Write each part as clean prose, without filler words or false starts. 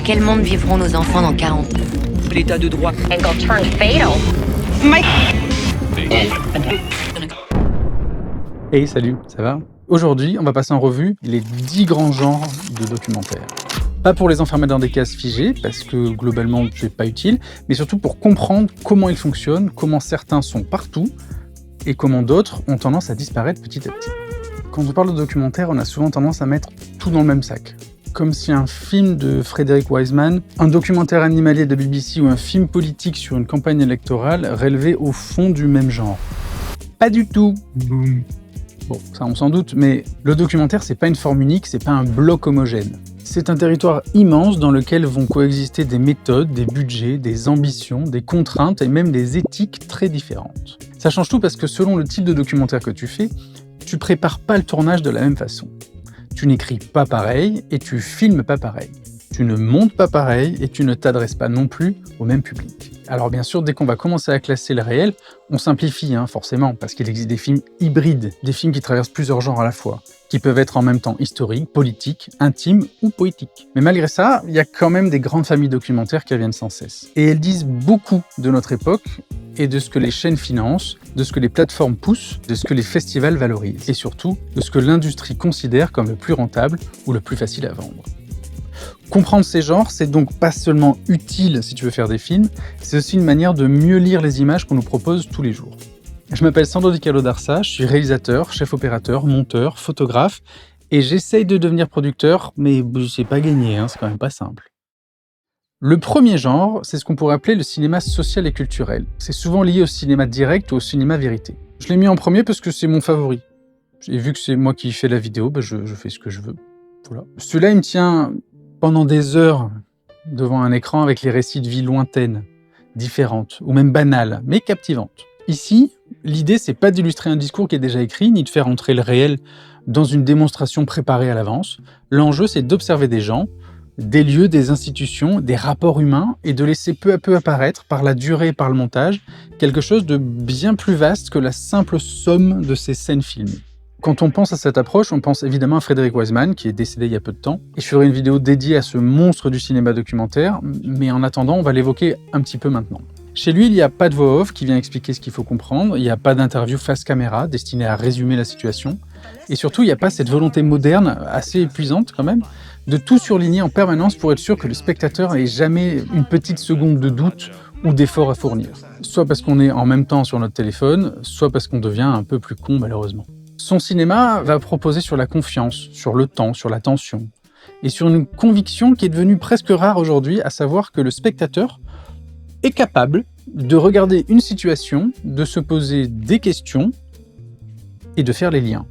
quel monde vivront nos enfants dans 40 ans? L'état de droit. It'll turn fatal. Hey, salut, ça va? Aujourd'hui, on va passer en revue les 10 grands genres de documentaires. Pas pour les enfermer dans des cases figées, parce que globalement, c'est pas utile, mais surtout pour comprendre comment ils fonctionnent, comment certains sont partout, et comment d'autres ont tendance à disparaître petit à petit. Quand on parle de documentaire, on a souvent tendance à mettre tout dans le même sac. Comme si un film de Frederick Wiseman, un documentaire animalier de BBC ou un film politique sur une campagne électorale relevaient au fond du même genre. Pas du tout. Boum. Bon, ça on s'en doute, mais le documentaire c'est pas une forme unique, c'est pas un bloc homogène. C'est un territoire immense dans lequel vont coexister des méthodes, des budgets, des ambitions, des contraintes et même des éthiques très différentes. Ça change tout parce que selon le type de documentaire que tu fais, tu prépares pas le tournage de la même façon. Tu n'écris pas pareil et tu filmes pas pareil. Tu ne montes pas pareil et tu ne t'adresses pas non plus au même public. Alors bien sûr, dès qu'on va commencer à classer le réel, on simplifie forcément, parce qu'il existe des films hybrides, des films qui traversent plusieurs genres à la fois, qui peuvent être en même temps historiques, politiques, intimes ou poétiques. Mais malgré ça, il y a quand même des grandes familles documentaires qui reviennent sans cesse. Et elles disent beaucoup de notre époque et de ce que les chaînes financent, de ce que les plateformes poussent, de ce que les festivals valorisent, et surtout de ce que l'industrie considère comme le plus rentable ou le plus facile à vendre. Comprendre ces genres, c'est donc pas seulement utile si tu veux faire des films, c'est aussi une manière de mieux lire les images qu'on nous propose tous les jours. Je m'appelle Sandro Di Carlo d'Arsa, je suis réalisateur, chef opérateur, monteur, photographe, et j'essaye de devenir producteur, mais c'est pas gagné, c'est quand même pas simple. Le premier genre, c'est ce qu'on pourrait appeler le cinéma social et culturel. C'est souvent lié au cinéma direct ou au cinéma vérité. Je l'ai mis en premier parce que c'est mon favori. Et vu que c'est moi qui fais la vidéo, je fais ce que je veux. Voilà. Celui-là, il me tient pendant des heures devant un écran avec les récits de vie lointaines, différentes, ou même banales, mais captivantes. Ici, l'idée, c'est pas d'illustrer un discours qui est déjà écrit, ni de faire entrer le réel dans une démonstration préparée à l'avance. L'enjeu, c'est d'observer des gens, des lieux, des institutions, des rapports humains, et de laisser peu à peu apparaître, par la durée et par le montage, quelque chose de bien plus vaste que la simple somme de ces scènes filmées. Quand on pense à cette approche, on pense évidemment à Frederick Wiseman, qui est décédé il y a peu de temps. Et je ferai une vidéo dédiée à ce monstre du cinéma documentaire, mais en attendant, on va l'évoquer un petit peu maintenant. Chez lui, il n'y a pas de voix off qui vient expliquer ce qu'il faut comprendre, il n'y a pas d'interview face caméra destinée à résumer la situation, et surtout, il n'y a pas cette volonté moderne, assez épuisante quand même, de tout surligner en permanence pour être sûr que le spectateur n'ait jamais une petite seconde de doute ou d'effort à fournir. Soit parce qu'on est en même temps sur notre téléphone, soit parce qu'on devient un peu plus con malheureusement. Son cinéma va proposer sur la confiance, sur le temps, sur l'attention, et sur une conviction qui est devenue presque rare aujourd'hui, à savoir que le spectateur est capable de regarder une situation, de se poser des questions et de faire les liens,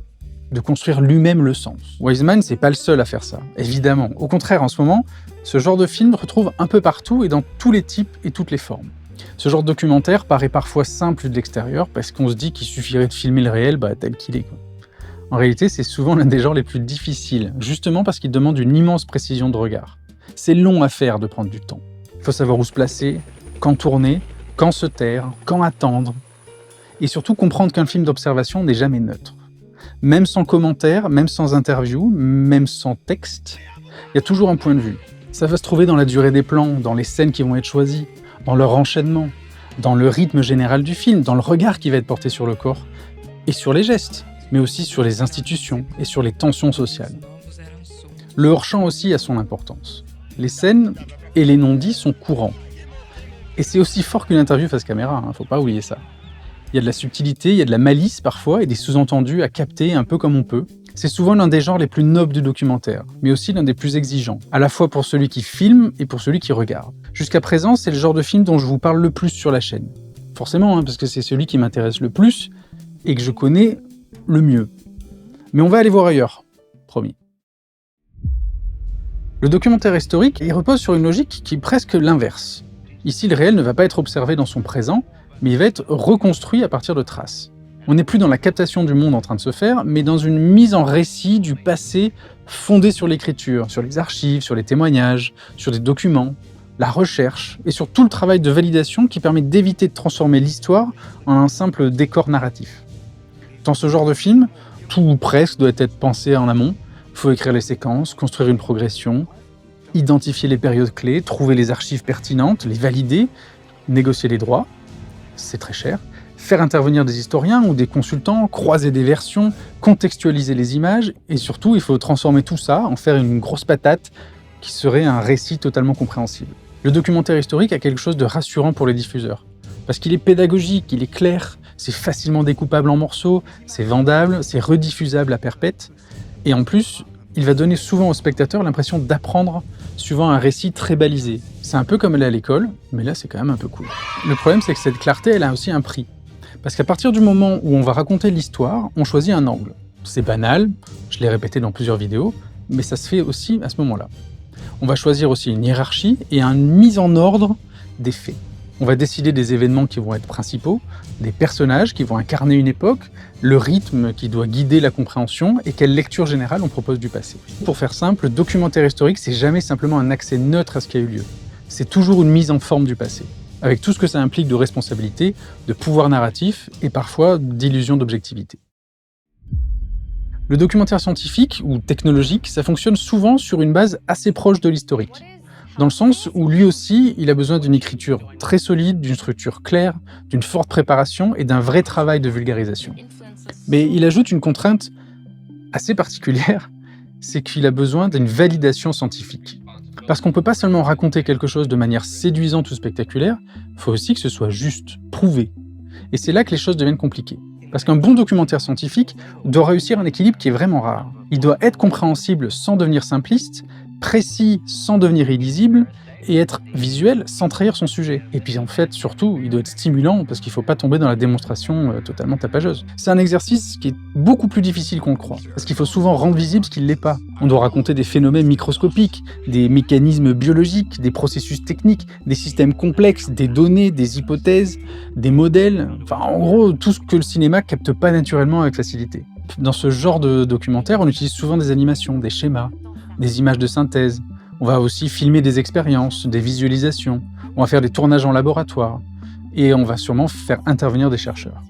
de construire lui-même le sens. Wiseman, c'est pas le seul à faire ça, évidemment. Au contraire, en ce moment, ce genre de film retrouve un peu partout et dans tous les types et toutes les formes. Ce genre de documentaire paraît parfois simple de l'extérieur parce qu'on se dit qu'il suffirait de filmer le réel tel qu'il est. En réalité, c'est souvent l'un des genres les plus difficiles, justement parce qu'il demande une immense précision de regard. C'est long à faire de prendre du temps. Il faut savoir où se placer, quand tourner, quand se taire, quand attendre. Et surtout comprendre qu'un film d'observation n'est jamais neutre. Même sans commentaire, même sans interview, même sans texte, il y a toujours un point de vue. Ça va se trouver dans la durée des plans, dans les scènes qui vont être choisies, dans leur enchaînement, dans le rythme général du film, dans le regard qui va être porté sur le corps, et sur les gestes, mais aussi sur les institutions et sur les tensions sociales. Le hors-champ aussi a son importance. Les scènes et les non-dits sont courants. Et c'est aussi fort qu'une interview face caméra, faut pas oublier ça. Il y a de la subtilité, il y a de la malice parfois, et des sous-entendus à capter un peu comme on peut. C'est souvent l'un des genres les plus nobles du documentaire, mais aussi l'un des plus exigeants, à la fois pour celui qui filme et pour celui qui regarde. Jusqu'à présent, c'est le genre de film dont je vous parle le plus sur la chaîne. Forcément, parce que c'est celui qui m'intéresse le plus et que je connais le mieux. Mais on va aller voir ailleurs, promis. Le documentaire historique, il repose sur une logique qui est presque l'inverse. Ici, le réel ne va pas être observé dans son présent, mais il va être reconstruit à partir de traces. On n'est plus dans la captation du monde en train de se faire, mais dans une mise en récit du passé fondée sur l'écriture, sur les archives, sur les témoignages, sur des documents, la recherche et sur tout le travail de validation qui permet d'éviter de transformer l'histoire en un simple décor narratif. Dans ce genre de film, tout ou presque doit être pensé en amont. Il faut écrire les séquences, construire une progression, identifier les périodes clés, trouver les archives pertinentes, les valider, négocier les droits, c'est très cher, faire intervenir des historiens ou des consultants, croiser des versions, contextualiser les images, et surtout, il faut transformer tout ça en faire une grosse patate qui serait un récit totalement compréhensible. Le documentaire historique a quelque chose de rassurant pour les diffuseurs, parce qu'il est pédagogique, il est clair, c'est facilement découpable en morceaux, c'est vendable, c'est rediffusable à perpète, et en plus, il va donner souvent aux spectateurs l'impression d'apprendre suivant un récit très balisé. C'est un peu comme aller à l'école, mais là c'est quand même un peu cool. Le problème c'est que cette clarté, elle a aussi un prix. Parce qu'à partir du moment où on va raconter l'histoire, on choisit un angle. C'est banal, je l'ai répété dans plusieurs vidéos, mais ça se fait aussi à ce moment-là. On va choisir aussi une hiérarchie et une mise en ordre des faits. On va décider des événements qui vont être principaux, des personnages qui vont incarner une époque, le rythme qui doit guider la compréhension et quelle lecture générale on propose du passé. Pour faire simple, le documentaire historique, c'est jamais simplement un accès neutre à ce qui a eu lieu. C'est toujours une mise en forme du passé, avec tout ce que ça implique de responsabilité, de pouvoir narratif et parfois d'illusion d'objectivité. Le documentaire scientifique ou technologique, ça fonctionne souvent sur une base assez proche de l'historique. Dans le sens où lui aussi, il a besoin d'une écriture très solide, d'une structure claire, d'une forte préparation et d'un vrai travail de vulgarisation. Mais il ajoute une contrainte assez particulière, c'est qu'il a besoin d'une validation scientifique. Parce qu'on ne peut pas seulement raconter quelque chose de manière séduisante ou spectaculaire, il faut aussi que ce soit juste, prouvé. Et c'est là que les choses deviennent compliquées. Parce qu'un bon documentaire scientifique doit réussir un équilibre qui est vraiment rare. Il doit être compréhensible sans devenir simpliste, précis sans devenir illisible, et être visuel sans trahir son sujet. Et puis en fait, surtout, il doit être stimulant parce qu'il ne faut pas tomber dans la démonstration totalement tapageuse. C'est un exercice qui est beaucoup plus difficile qu'on le croit, parce qu'il faut souvent rendre visible ce qui ne l'est pas. On doit raconter des phénomènes microscopiques, des mécanismes biologiques, des processus techniques, des systèmes complexes, des données, des hypothèses, des modèles, enfin en gros, tout ce que le cinéma capte pas naturellement avec facilité. Dans ce genre de documentaire, on utilise souvent des animations, des schémas, des images de synthèse. On va aussi filmer des expériences, des visualisations, on va faire des tournages en laboratoire, et on va sûrement faire intervenir des chercheurs.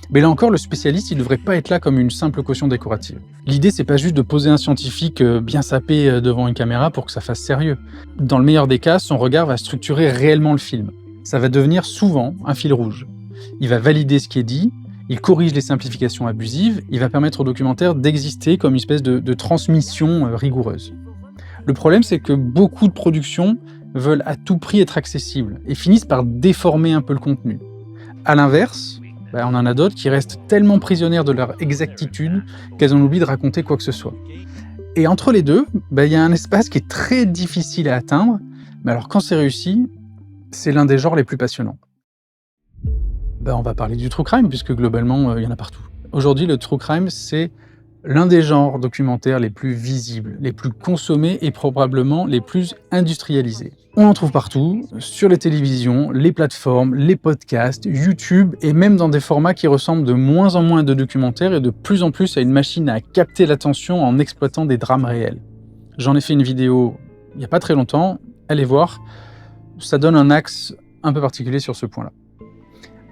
Mais là encore, le spécialiste, il ne devrait pas être là comme une simple caution décorative. L'idée, c'est pas juste de poser un scientifique bien sapé devant une caméra pour que ça fasse sérieux. Dans le meilleur des cas, son regard va structurer réellement le film. Ça va devenir souvent un fil rouge. Il va valider ce qui est dit, il corrige les simplifications abusives, il va permettre au documentaire d'exister comme une espèce de transmission rigoureuse. Le problème, c'est que beaucoup de productions veulent à tout prix être accessibles et finissent par déformer un peu le contenu. À l'inverse, on en a d'autres qui restent tellement prisonnières de leur exactitude qu'elles en oublient de raconter quoi que ce soit. Et entre les deux, il y a un espace qui est très difficile à atteindre, mais alors quand c'est réussi, c'est l'un des genres les plus passionnants. On va parler du true crime, puisque globalement, il y en a partout. Aujourd'hui, le true crime, c'est l'un des genres documentaires les plus visibles, les plus consommés et probablement les plus industrialisés. On en trouve partout, sur les télévisions, les plateformes, les podcasts, YouTube et même dans des formats qui ressemblent de moins en moins à de documentaires et de plus en plus à une machine à capter l'attention en exploitant des drames réels. J'en ai fait une vidéo il n'y a pas très longtemps, allez voir, ça donne un axe un peu particulier sur ce point-là.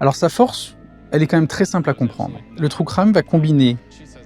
Alors sa force, elle est quand même très simple à comprendre. Le true crime va combiner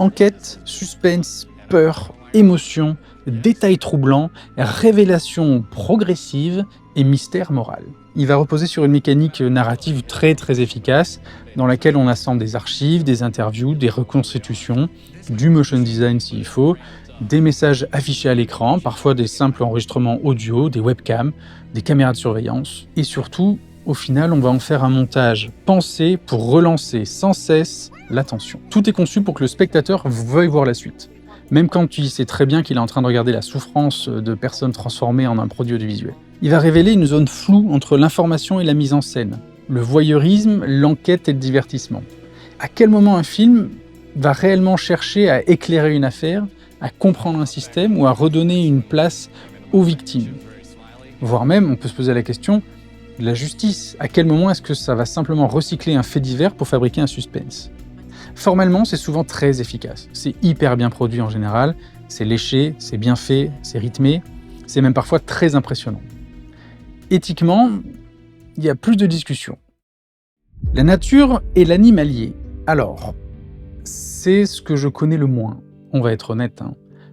enquête, suspense, peur, émotion, détails troublants, révélations progressives et mystère moral. Il va reposer sur une mécanique narrative très efficace dans laquelle on assemble des archives, des interviews, des reconstitutions, du motion design s'il faut, des messages affichés à l'écran, parfois des simples enregistrements audio, des webcams, des caméras de surveillance et surtout, au final, on va en faire un montage pensé pour relancer sans cesse l'attention. Tout est conçu pour que le spectateur veuille voir la suite. Même quand il sait très bien qu'il est en train de regarder la souffrance de personnes transformées en un produit audiovisuel. Il va révéler une zone floue entre l'information et la mise en scène, le voyeurisme, l'enquête et le divertissement. À quel moment un film va réellement chercher à éclairer une affaire, à comprendre un système ou à redonner une place aux victimes? Voire même, on peut se poser la question de la justice. À quel moment est-ce que ça va simplement recycler un fait divers pour fabriquer un suspense? Formellement, c'est souvent très efficace. C'est hyper bien produit en général, c'est léché, c'est bien fait, c'est rythmé, c'est même parfois très impressionnant. Éthiquement, il y a plus de discussions. La nature et l'animalier. Alors, c'est ce que je connais le moins, on va être honnête.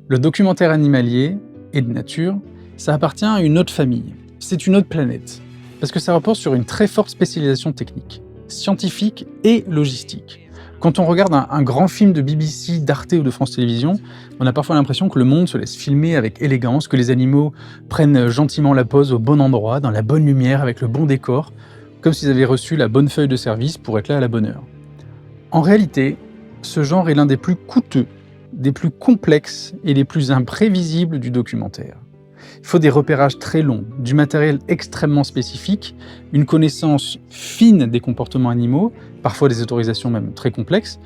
Le documentaire animalier et de nature, ça appartient à une autre famille. C'est une autre planète. Parce que ça repose sur une très forte spécialisation technique, scientifique et logistique. Quand on regarde un grand film de BBC, d'Arte ou de France Télévisions, on a parfois l'impression que le monde se laisse filmer avec élégance, que les animaux prennent gentiment la pose au bon endroit, dans la bonne lumière, avec le bon décor, comme s'ils avaient reçu la bonne feuille de service pour être là à la bonne heure. En réalité, ce genre est l'un des plus coûteux, des plus complexes et les plus imprévisibles du documentaire. Il faut des repérages très longs, du matériel extrêmement spécifique, une connaissance fine des comportements animaux, parfois des autorisations même très complexes,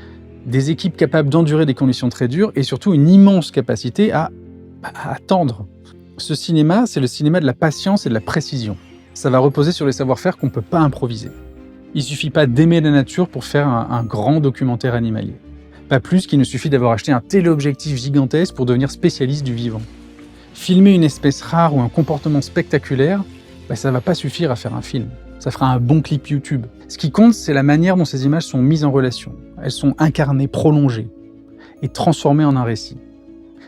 des équipes capables d'endurer des conditions très dures et surtout une immense capacité à attendre. Ce cinéma, c'est le cinéma de la patience et de la précision. Ça va reposer sur les savoir-faire qu'on ne peut pas improviser. Il ne suffit pas d'aimer la nature pour faire un grand documentaire animalier. Pas plus qu'il ne suffit d'avoir acheté un téléobjectif gigantesque pour devenir spécialiste du vivant. Filmer une espèce rare ou un comportement spectaculaire, ça ne va pas suffire à faire un film. Ça fera un bon clip YouTube. Ce qui compte, c'est la manière dont ces images sont mises en relation. Elles sont incarnées, prolongées et transformées en un récit.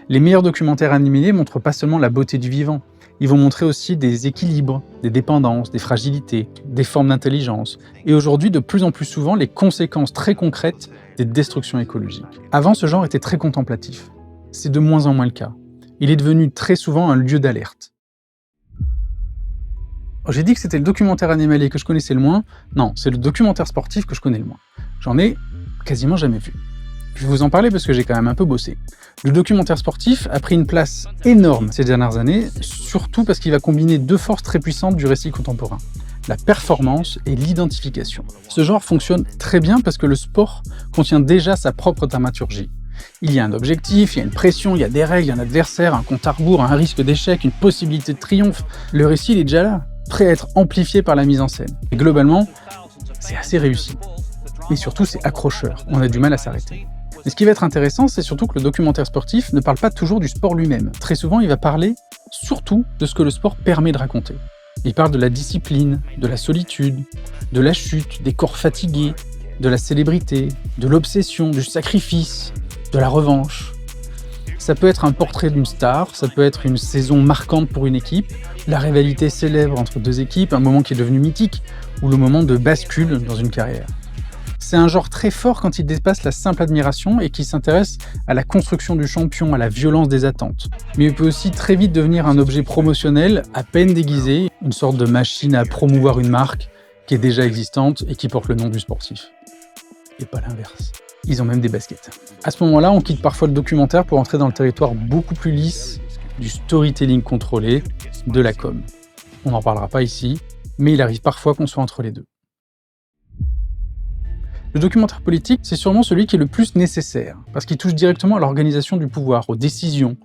Les meilleurs documentaires animés montrent pas seulement la beauté du vivant, ils vont montrer aussi des équilibres, des dépendances, des fragilités, des formes d'intelligence, et aujourd'hui, de plus en plus souvent, les conséquences très concrètes des destructions écologiques. Avant, ce genre était très contemplatif. C'est de moins en moins le cas. Il est devenu très souvent un lieu d'alerte. J'ai dit que c'était le documentaire animalier que je connaissais le moins. Non, c'est le documentaire sportif que je connais le moins. J'en ai quasiment jamais vu. Je vais vous en parler parce que j'ai quand même un peu bossé. Le documentaire sportif a pris une place énorme ces dernières années, surtout parce qu'il va combiner deux forces très puissantes du récit contemporain, la performance et l'identification. Ce genre fonctionne très bien parce que le sport contient déjà sa propre dramaturgie. Il y a un objectif, il y a une pression, il y a des règles, un adversaire, un compte à rebours, un risque d'échec, une possibilité de triomphe. Le récit il est déjà là, prêt à être amplifié par la mise en scène. Et globalement, c'est assez réussi. Et surtout, c'est accrocheur, on a du mal à s'arrêter. Mais ce qui va être intéressant, c'est surtout que le documentaire sportif ne parle pas toujours du sport lui-même. Très souvent, il va parler surtout de ce que le sport permet de raconter. Il parle de la discipline, de la solitude, de la chute, des corps fatigués, de la célébrité, de l'obsession, du sacrifice, de la revanche. Ça peut être un portrait d'une star, ça peut être une saison marquante pour une équipe, la rivalité célèbre entre deux équipes, un moment qui est devenu mythique, ou le moment de bascule dans une carrière. C'est un genre très fort quand il dépasse la simple admiration et qui s'intéresse à la construction du champion, à la violence des attentes. Mais il peut aussi très vite devenir un objet promotionnel, à peine déguisé, une sorte de machine à promouvoir une marque qui est déjà existante et qui porte le nom du sportif. Et pas l'inverse. Ils ont même des baskets. À ce moment-là, on quitte parfois le documentaire pour entrer dans le territoire beaucoup plus lisse du storytelling contrôlé, de la com. On n'en parlera pas ici, mais il arrive parfois qu'on soit entre les deux. Le documentaire politique, c'est sûrement celui qui est le plus nécessaire, parce qu'il touche directement à l'organisation du pouvoir, aux décisions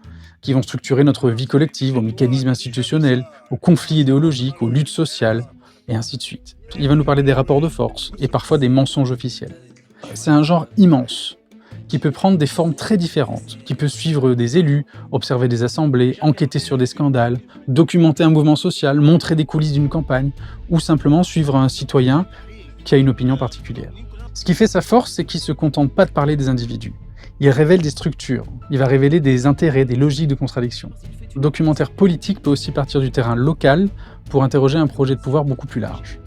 qui vont structurer notre vie collective, aux mécanismes institutionnels, aux conflits idéologiques, aux luttes sociales, et ainsi de suite. Il va nous parler des rapports de force, et parfois des mensonges officiels. C'est un genre immense, qui peut prendre des formes très différentes, qui peut suivre des élus, observer des assemblées, enquêter sur des scandales, documenter un mouvement social, montrer des coulisses d'une campagne, ou simplement suivre un citoyen qui a une opinion particulière. Ce qui fait sa force, c'est qu'il ne se contente pas de parler des individus. Il révèle des structures, il va révéler des intérêts, des logiques de contradiction. Le documentaire politique peut aussi partir du terrain local pour interroger un projet de pouvoir beaucoup plus large.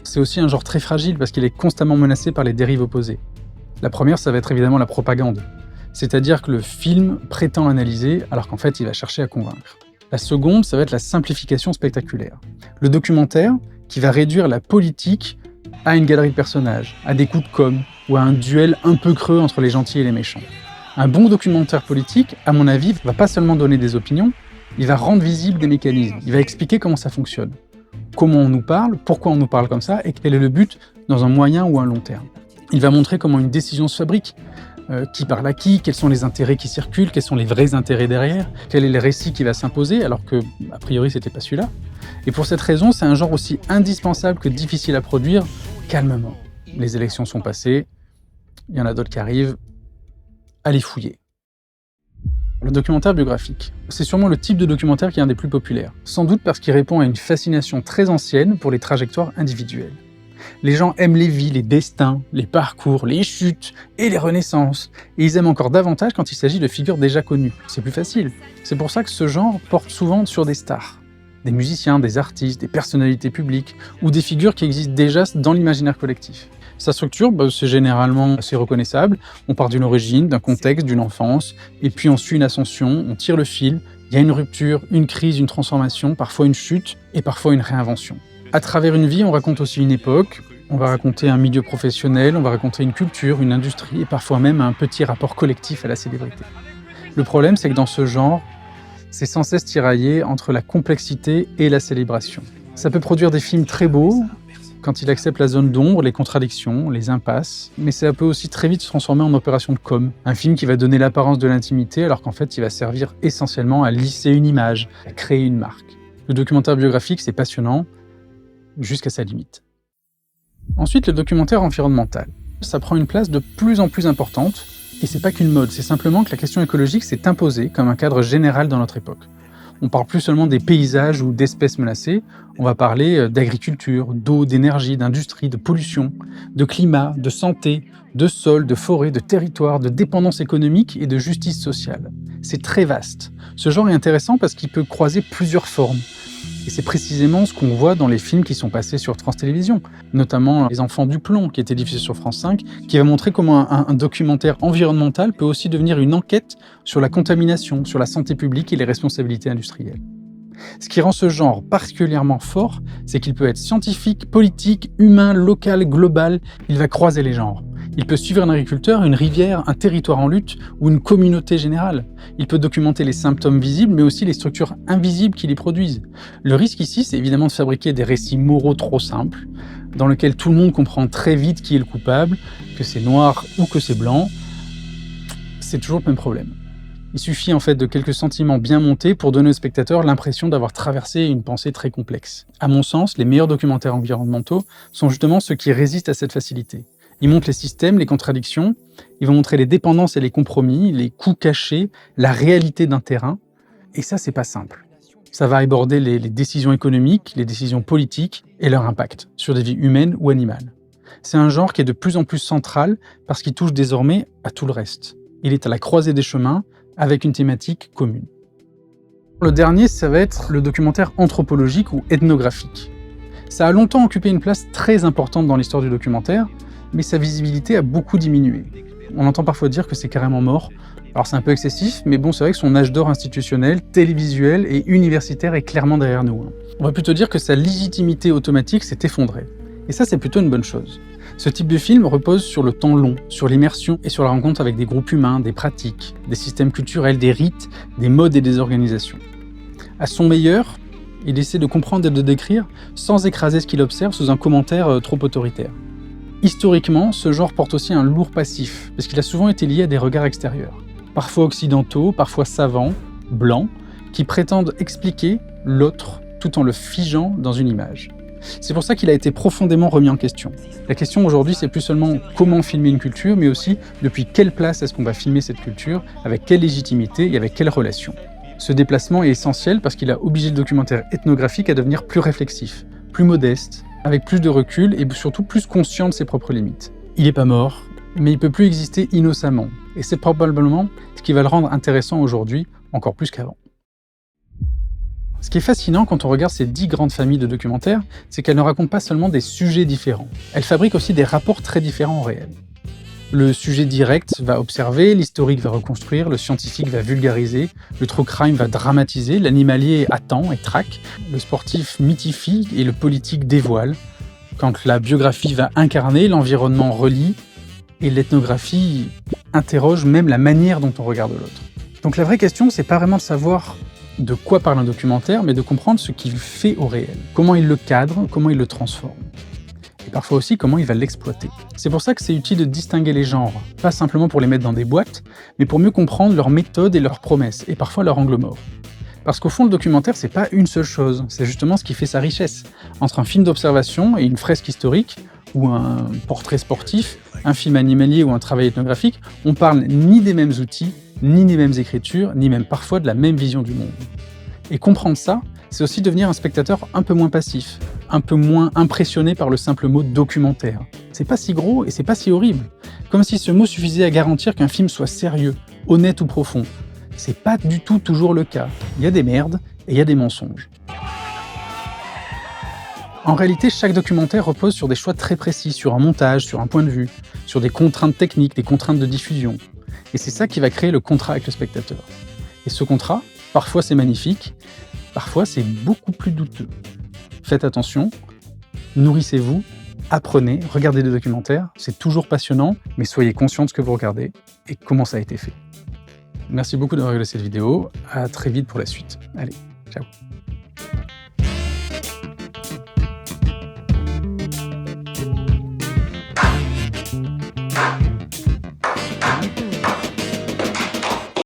C'est aussi un genre très fragile parce qu'il est constamment menacé par les dérives opposées. La première, ça va être évidemment la propagande. C'est-à-dire que le film prétend analyser alors qu'en fait il va chercher à convaincre. La seconde, ça va être la simplification spectaculaire. Le documentaire qui va réduire la politique à une galerie de personnages, à des coups de com' ou à un duel un peu creux entre les gentils et les méchants. Un bon documentaire politique, à mon avis, va pas seulement donner des opinions, il va rendre visibles des mécanismes, il va expliquer comment ça fonctionne, comment on nous parle, pourquoi on nous parle comme ça et quel est le but dans un moyen ou un long terme. Il va montrer comment une décision se fabrique, qui parle à qui, quels sont les intérêts qui circulent, quels sont les vrais intérêts derrière, quel est le récit qui va s'imposer, alors que, a priori, c'était pas celui-là. Et pour cette raison, c'est un genre aussi indispensable que difficile à produire, calmement. Les élections sont passées, il y en a d'autres qui arrivent, allez fouiller. Le documentaire biographique, c'est sûrement le type de documentaire qui est un des plus populaires, sans doute parce qu'il répond à une fascination très ancienne pour les trajectoires individuelles. Les gens aiment les vies, les destins, les parcours, les chutes et les renaissances. Et ils aiment encore davantage quand il s'agit de figures déjà connues. C'est plus facile. C'est pour ça que ce genre porte souvent sur des stars. Des musiciens, des artistes, des personnalités publiques ou des figures qui existent déjà dans l'imaginaire collectif. Sa structure, c'est généralement assez reconnaissable. On part d'une origine, d'un contexte, d'une enfance, et puis on suit une ascension, on tire le fil, il y a une rupture, une crise, une transformation, parfois une chute et parfois une réinvention. À travers une vie, on raconte aussi une époque, on va raconter un milieu professionnel, on va raconter une culture, une industrie et parfois même un petit rapport collectif à la célébrité. Le problème, c'est que dans ce genre, c'est sans cesse tiraillé entre la complexité et la célébration. Ça peut produire des films très beaux, quand il accepte la zone d'ombre, les contradictions, les impasses, mais ça peut aussi très vite se transformer en opération de com', un film qui va donner l'apparence de l'intimité alors qu'en fait il va servir essentiellement à lisser une image, à créer une marque. Le documentaire biographique, c'est passionnant, jusqu'à sa limite. Ensuite, le documentaire environnemental. Ça prend une place de plus en plus importante, et c'est pas qu'une mode, c'est simplement que la question écologique s'est imposée comme un cadre général dans notre époque. On parle plus seulement des paysages ou d'espèces menacées, on va parler d'agriculture, d'eau, d'énergie, d'industrie, de pollution, de climat, de santé, de sol, de forêt, de territoire, de dépendance économique et de justice sociale. C'est très vaste. Ce genre est intéressant parce qu'il peut croiser plusieurs formes. Et c'est précisément ce qu'on voit dans les films qui sont passés sur France Télévisions, notamment Les Enfants du Plomb, qui était diffusé sur France 5, qui va montrer comment un documentaire environnemental peut aussi devenir une enquête sur la contamination, sur la santé publique et les responsabilités industrielles. Ce qui rend ce genre particulièrement fort, c'est qu'il peut être scientifique, politique, humain, local, global, il va croiser les genres. Il peut suivre un agriculteur, une rivière, un territoire en lutte ou une communauté générale. Il peut documenter les symptômes visibles, mais aussi les structures invisibles qui les produisent. Le risque ici, c'est évidemment de fabriquer des récits moraux trop simples, dans lesquels tout le monde comprend très vite qui est le coupable, que c'est noir ou que c'est blanc. C'est toujours le même problème. Il suffit en fait de quelques sentiments bien montés pour donner au spectateur l'impression d'avoir traversé une pensée très complexe. À mon sens, les meilleurs documentaires environnementaux sont justement ceux qui résistent à cette facilité. Ils montrent les systèmes, les contradictions, ils vont montrer les dépendances et les compromis, les coûts cachés, la réalité d'un terrain. Et ça, c'est pas simple. Ça va aborder les décisions économiques, les décisions politiques et leur impact sur des vies humaines ou animales. C'est un genre qui est de plus en plus central parce qu'il touche désormais à tout le reste. Il est à la croisée des chemins avec une thématique commune. Le dernier, ça va être le documentaire anthropologique ou ethnographique. Ça a longtemps occupé une place très importante dans l'histoire du documentaire, mais sa visibilité a beaucoup diminué. On entend parfois dire que c'est carrément mort. Alors c'est un peu excessif, mais bon, c'est vrai que son âge d'or institutionnel, télévisuel et universitaire est clairement derrière nous. On va plutôt dire que sa légitimité automatique s'est effondrée. Et ça, c'est plutôt une bonne chose. Ce type de film repose sur le temps long, sur l'immersion et sur la rencontre avec des groupes humains, des pratiques, des systèmes culturels, des rites, des modes et des organisations. À son meilleur, il essaie de comprendre et de décrire sans écraser ce qu'il observe sous un commentaire trop autoritaire. Historiquement, ce genre porte aussi un lourd passif, parce qu'il a souvent été lié à des regards extérieurs, parfois occidentaux, parfois savants, blancs, qui prétendent expliquer l'autre tout en le figeant dans une image. C'est pour ça qu'il a été profondément remis en question. La question aujourd'hui, c'est plus seulement comment filmer une culture, mais aussi depuis quelle place est-ce qu'on va filmer cette culture, avec quelle légitimité et avec quelle relation. Ce déplacement est essentiel parce qu'il a obligé le documentaire ethnographique à devenir plus réflexif, plus modeste, avec plus de recul et surtout plus conscient de ses propres limites. Il n'est pas mort, mais il peut plus exister innocemment. Et c'est probablement ce qui va le rendre intéressant aujourd'hui, encore plus qu'avant. Ce qui est fascinant quand on regarde ces 10 grandes familles de documentaires, c'est qu'elles ne racontent pas seulement des sujets différents. Elles fabriquent aussi des rapports très différents au réel. Le sujet direct va observer, l'historique va reconstruire, le scientifique va vulgariser, le true crime va dramatiser, l'animalier attend et traque, le sportif mythifie et le politique dévoile. Quand la biographie va incarner, l'environnement relie et l'ethnographie interroge même la manière dont on regarde l'autre. Donc la vraie question, c'est pas vraiment de savoir de quoi parle un documentaire, mais de comprendre ce qu'il fait au réel, comment il le cadre, comment il le transforme. Et parfois aussi comment il va l'exploiter. C'est pour ça que c'est utile de distinguer les genres, pas simplement pour les mettre dans des boîtes, mais pour mieux comprendre leurs méthodes et leurs promesses, et parfois leur angle mort. Parce qu'au fond, le documentaire, c'est pas une seule chose, c'est justement ce qui fait sa richesse. Entre un film d'observation et une fresque historique, ou un portrait sportif, un film animalier ou un travail ethnographique, on parle ni des mêmes outils, ni des mêmes écritures, ni même parfois de la même vision du monde. Et comprendre ça, c'est aussi devenir un spectateur un peu moins passif, un peu moins impressionné par le simple mot documentaire. C'est pas si gros et c'est pas si horrible. Comme si ce mot suffisait à garantir qu'un film soit sérieux, honnête ou profond. C'est pas du tout toujours le cas. Il y a des merdes et il y a des mensonges. En réalité, chaque documentaire repose sur des choix très précis, sur un montage, sur un point de vue, sur des contraintes techniques, des contraintes de diffusion. Et c'est ça qui va créer le contrat avec le spectateur. Et ce contrat, parfois c'est magnifique, parfois c'est beaucoup plus douteux. Faites attention, nourrissez-vous, apprenez, regardez des documentaires, c'est toujours passionnant, mais soyez conscient de ce que vous regardez et comment ça a été fait. Merci beaucoup d'avoir regardé cette vidéo, à très vite pour la suite. Allez, ciao.